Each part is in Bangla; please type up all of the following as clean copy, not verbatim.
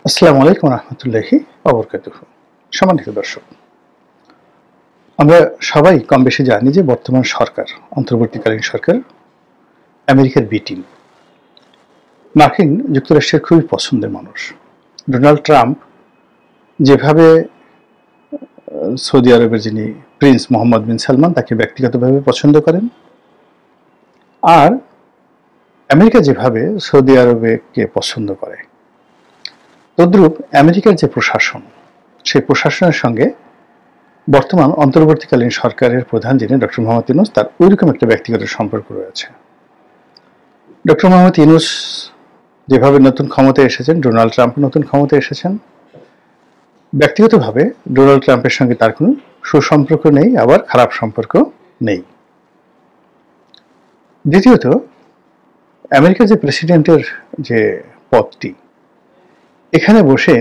আসসালামু আলাইকুম রহমতুল্লাহি ওয়াবারাকাতুহু। সম্মানিত দর্শক, আমরা সবাই কম বেশি জানি যে বর্তমান সরকার, অন্তর্বর্তীকালীন সরকার আমেরিকার বি টিম। মার্কিন যুক্তরাষ্ট্রের খুবই পছন্দের মানুষ। ডোনাল্ড ট্রাম্প যেভাবে সৌদি আরবের যিনি প্রিন্স মোহাম্মদ বিন সালমান তাকে ব্যক্তিগতভাবে পছন্দ করেন, আর আমেরিকা যেভাবে সৌদি আরবকে পছন্দ করে, তদ্রূপ আমেরিকার যে প্রশাসন, সেই প্রশাসনের সঙ্গে বর্তমান অন্তর্বর্তীকালীন সরকারের প্রধান যিনি ডক্টর মোহাম্মদ ইউনূস, তার ওইরকম একটা ব্যক্তিগত সম্পর্ক রয়েছে। ডক্টর মোহাম্মদ ইউনূস যেভাবে নতুন ক্ষমতায় এসেছেন, ডোনাল্ড ট্রাম্প নতুন ক্ষমতায় এসেছেন, ব্যক্তিগতভাবে ডোনাল্ড ট্রাম্পের সঙ্গে তার কোনো সুসম্পর্ক নেই, আবার খারাপ সম্পর্ক নেই। দ্বিতীয়ত, আমেরিকার যে প্রেসিডেন্টের যে পদটি, এখানে বসে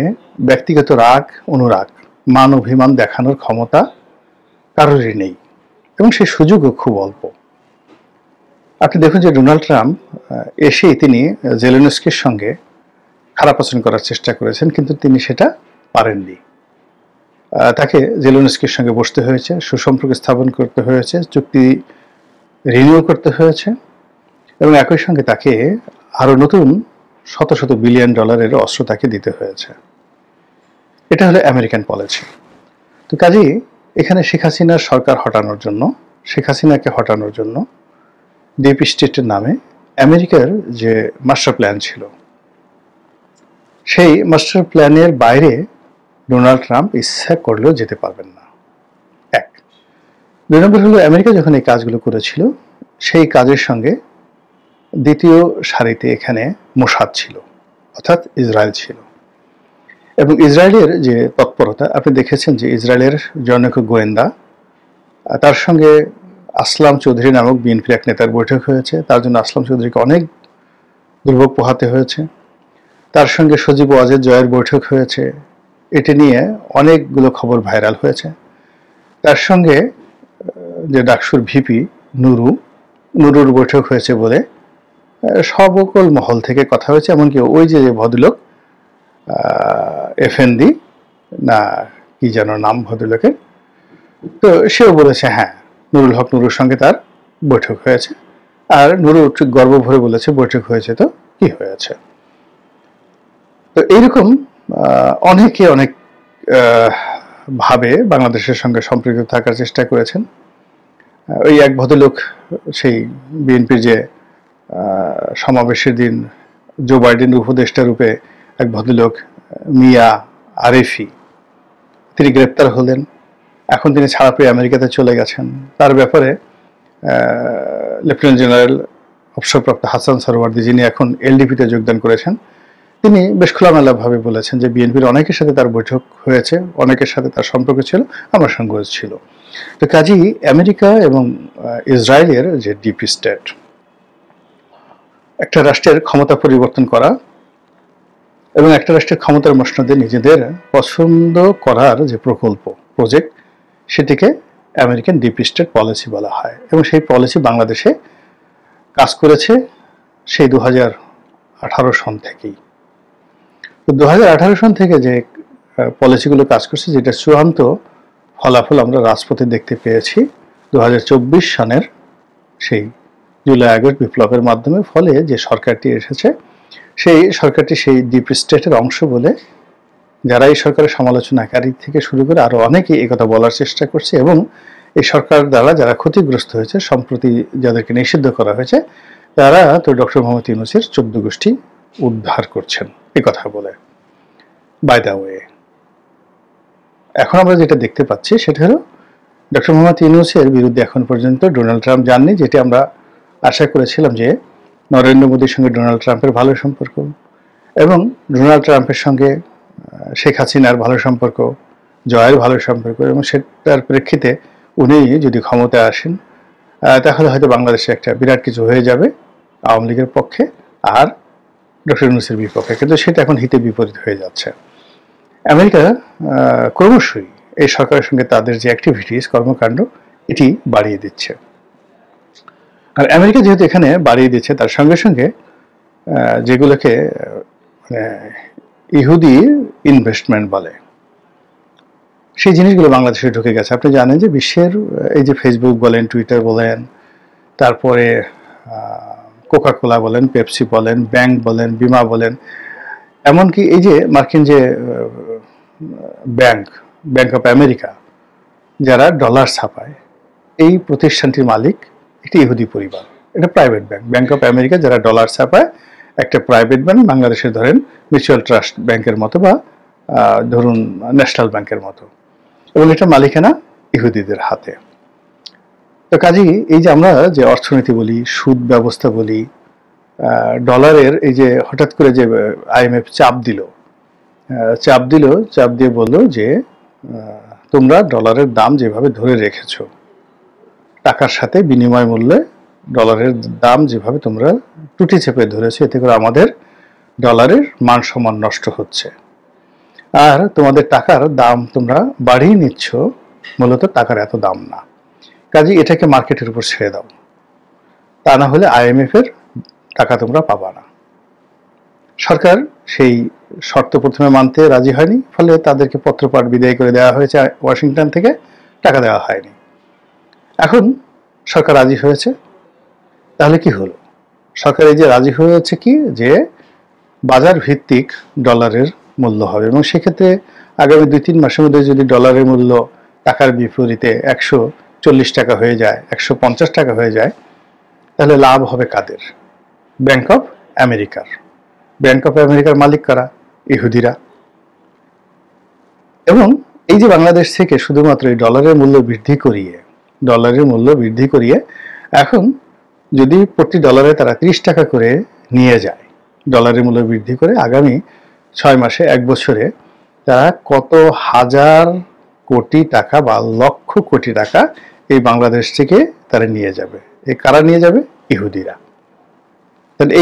ব্যক্তিগত রাগ, অনুরাগ, মান অভিমান দেখানোর ক্ষমতা কারোরই নেই, এবং সেই সুযোগও খুব অল্প। আপনি দেখুন যে ডোনাল্ড ট্রাম্প এসেই তিনি জেলেনস্কির সঙ্গে খারাপ আচরণ করার চেষ্টা করেছেন, কিন্তু তিনি সেটা পারেননি। তাকে জেলেনস্কির সঙ্গে বসতে হয়েছে, সুসম্পর্ক স্থাপন করতে হয়েছে, চুক্তি রিনিউ করতে হয়েছে, এবং একই সঙ্গে তাকে আরো নতুন শত শত বিলিয়ন ডলারের অস্ত্র তাকে দিতে হয়েছে। এটা হলো আমেরিকান পলিসি। তো কাজেই এখানে শেখ হাসিনার সরকার হটানোর জন্য, শেখ হাসিনাকে হটানোর জন্য ডিপ স্টেটের নামে আমেরিকার যে মাস্টার প্ল্যান ছিল, সেই মাস্টার প্ল্যানের বাইরে ডোনাল্ড ট্রাম্প ইচ্ছা করলেও যেতে পারবেন না। এক। দুই নম্বর হলো, আমেরিকা যখন এই কাজগুলো করেছিল, সেই কাজের সঙ্গে দ্বিতীয় সারিতে এখানে মোসাদ ছিল, অর্থাৎ ইসরায়েল ছিল। এবং ইসরায়েলের যে তৎপরতা আপনি দেখেছেন যে ইসরায়েলের জনৈক গোয়েন্দা, তার সঙ্গে আসলাম চৌধুরী নামক বিএনপির এক নেতার বৈঠক হয়েছে, তার জন্য আসলাম চৌধুরীকে অনেক দুর্ভোগ পোহাতে হয়েছে। তার সঙ্গে সজীব ওয়াজেদ জয়ের বৈঠক হয়েছে, এটি নিয়ে অনেকগুলো খবর ভাইরাল হয়েছে। তার সঙ্গে যে ডাকসুর ভিপি নুরুর বৈঠক হয়েছে বলে সকল মহল থেকে কথা হয়েছে। এমনকি ওই যে ভদ্রলোক এফএনডি না কি যেন নাম ভদ্রলোকের, তো সেও বলেছে হ্যাঁ, নুরুল হক নুরুর সঙ্গে তার বৈঠক হয়েছে। আর নুরু ঠিক গর্ব ভরে বলেছে বৈঠক হয়েছে তো কি হয়েছে। তো এইরকম অনেকে অনেক ভাবে বাংলাদেশের সঙ্গে সম্পৃক্ত থাকার চেষ্টা করেছেন। ওই এক ভদ্রলোক, সেই বিএনপির যে সমাবেশের দিন জো বাইডেন উপদেষ্টা রূপে এক ভদ্রলোক মিয়া আরেফি, তিনি গ্রেপ্তার হলেন। এখন তিনি ছাড়া পেয়ে আমেরিকাতে চলে গেছেন। তার ব্যাপারে লেফটেন্যান্ট জেনারেল অবসরপ্রাপ্ত হাসান সরওয়ার্দী, যিনি এখন এলডিপিতে যোগদান করেছেন, তিনি বেশ খোলামেলাভাবে বলেছেন যে বিএনপির অনেকের সাথে তার বৈঠক হয়েছে, অনেকের সাথে তার সম্পর্ক ছিল, আমার সঙ্গে ছিল। তো কাজেই আমেরিকা এবং ইসরায়েলের যে ডিপ স্টেট, একটা রাষ্ট্রের ক্ষমতা পরিবর্তন করা এবং একটা রাষ্ট্রের ক্ষমতার মসনদে নিজেদের পছন্দ করার যে প্রজেক্ট, সেটিকে আমেরিকান ডিপ স্টেট পলিসি বলা হয়। এবং সেই পলিসি বাংলাদেশে কাজ করেছে সেই 2018 সন থেকেই। তো 2018 সন থেকে যে পলিসিগুলো কাজ করছে, যেটা চূড়ান্ত ফলাফল আমরা রাজপথে দেখতে পেয়েছি 2024 সনের সেই জুলাই আগস্ট বিপ্লবের মাধ্যমে। ফলে যে সরকারটি এসেছে, সেই সরকারটি সেই ডিপ স্টেটের অংশ বলে যারা এই সরকারের সমালোচনাকারী থেকে শুরু করে আরো অনেকেই এই কথা বলার চেষ্টা করছে, এবং এই সরকার দ্বারা যারা ক্ষতিগ্রস্ত হয়েছে, সম্প্রতি যাদেরকে নিষিদ্ধ করা হয়েছে, তারা তো ডক্টর মোহাম্মদ ইউনূসের 14 গোষ্ঠী উদ্ধার করছেন এই কথা বলে। বাই দ্য ওয়ে, এখন আমরা যেটা দেখতে পাচ্ছি সেটা হলো ডক্টর মোহাম্মদ ইউনূসের বিরুদ্ধে এখন পর্যন্ত ডোনাল্ড ট্রাম্প যাননি, যেটি আমরা আশা করেছিলাম যে নরেন্দ্র মোদীর সঙ্গে ডোনাল্ড ট্রাম্পের ভালো সম্পর্ক, এবং ডোনাল্ড ট্রাম্পের সঙ্গে শেখ হাসিনার ভালো সম্পর্ক, জয়ের ভালো সম্পর্ক, এবং সেটার প্রেক্ষিতে উনি যদি ক্ষমতায় আসেন, তাহলে হয়তো বাংলাদেশে একটা বিরাট কিছু হয়ে যাবে আওয়ামী লীগের পক্ষে আর ডক্টর ইউনূসের বিপক্ষে। কিন্তু সেটা এখন হিতে বিপরীত হয়ে যাচ্ছে। আমেরিকা ক্রমশই এই সরকারের সঙ্গে তাদের যে অ্যাক্টিভিটিস, কর্মকাণ্ড, এটি বাড়িয়ে দিচ্ছে। আর আমেরিকা যেহেতু এখানে বাড়িয়ে দিচ্ছে, তার সঙ্গে সঙ্গে যেগুলোকে ইহুদি ইনভেস্টমেন্ট বলে, সেই জিনিসগুলো বাংলাদেশে ঢুকে গেছে। আপনি জানেন যে বিশ্বের এই যে ফেসবুক বলেন, টুইটার বলেন, তারপরে কোকাকোলা বলেন, পেপসি বলেন, ব্যাংক বলেন, বিমা বলেন, এমনকি এই যে মার্কিন যে ব্যাংক অফ আমেরিকা যারা ডলার ছাপায়, এই প্রতিষ্ঠানটির মালিক একটি ইহুদি পরিবার। এটা প্রাইভেট ব্যাংক অফ আমেরিকা যারা ডলার ছাপায়, একটা প্রাইভেট ব্যাংক, বাংলাদেশে ধরেন মিউচুয়াল ট্রাস্ট ব্যাংকের মতো বা ধরুন ন্যাশনাল ব্যাংকের মতো, এবং এটা মালিকানা ইহুদিদের হাতে। তো কাজেই এই যে আমরা যে অর্থনীতি বলি, সুদ ব্যবস্থা বলি, ডলারের এই যে হঠাৎ করে যে আইএমএফ চাপ দিয়ে বললো যে তোমরা ডলারের দাম যেভাবে ধরে রেখেছো, টাকার সাথে বিনিময় মূল্যে ডলারের দাম যেভাবে তোমরা টুটি চেপে ধরেছো, এতে করে আমাদের ডলারের মান সম্মান নষ্ট হচ্ছে, আর তোমাদের টাকার দাম তোমরা বাড়িয়ে নিচ্ছ, মূলত টাকার এত দাম না, কাজে এটাকে মার্কেটের উপর ছেড়ে দাও, তা না হলে আইএমএফ এর টাকা তোমরা পাবা না। সরকার সেই শর্ত প্রথমে মানতে রাজি হয়নি, ফলে তাদেরকে পত্রপাঠ বিদায় করে দেওয়া হয়েছে ওয়াশিংটন থেকে, টাকা দেওয়া হয়নি। এখন সরকার রাজি হয়েছে, তাহলে কি হলো? সরকার এই যে রাজি হয়েছে কি, যে বাজার ভিত্তিক ডলারের মূল্য হবে, এবং সেক্ষেত্রে আগামী 2-3 মাসের মধ্যে যদি ডলারের মূল্য টাকার বিপরীতে 140 টাকা হয়ে যায়, 150 টাকা হয়ে যায়, তাহলে লাভ হবে কাদের? ব্যাংক অফ আমেরিকার। ব্যাংক অফ আমেরিকার মালিক কারা? ইহুদিরা। এবং এই যে বাংলাদেশ থেকে শুধুমাত্র এই ডলারের মূল্য বৃদ্ধি করিয়ে এখন যদি প্রতি ডলারে তারা 30 টাকা করে নিয়ে যায়, ডলারের মূল্য বৃদ্ধি করে, আগামী 6 মাসে 1 বছরে তারা কত হাজার কোটি টাকা বা লক্ষ কোটি টাকা এই বাংলাদেশ থেকে তারা নিয়ে যাবে। কারা নিয়ে যাবে? ইহুদিরা। তাহলে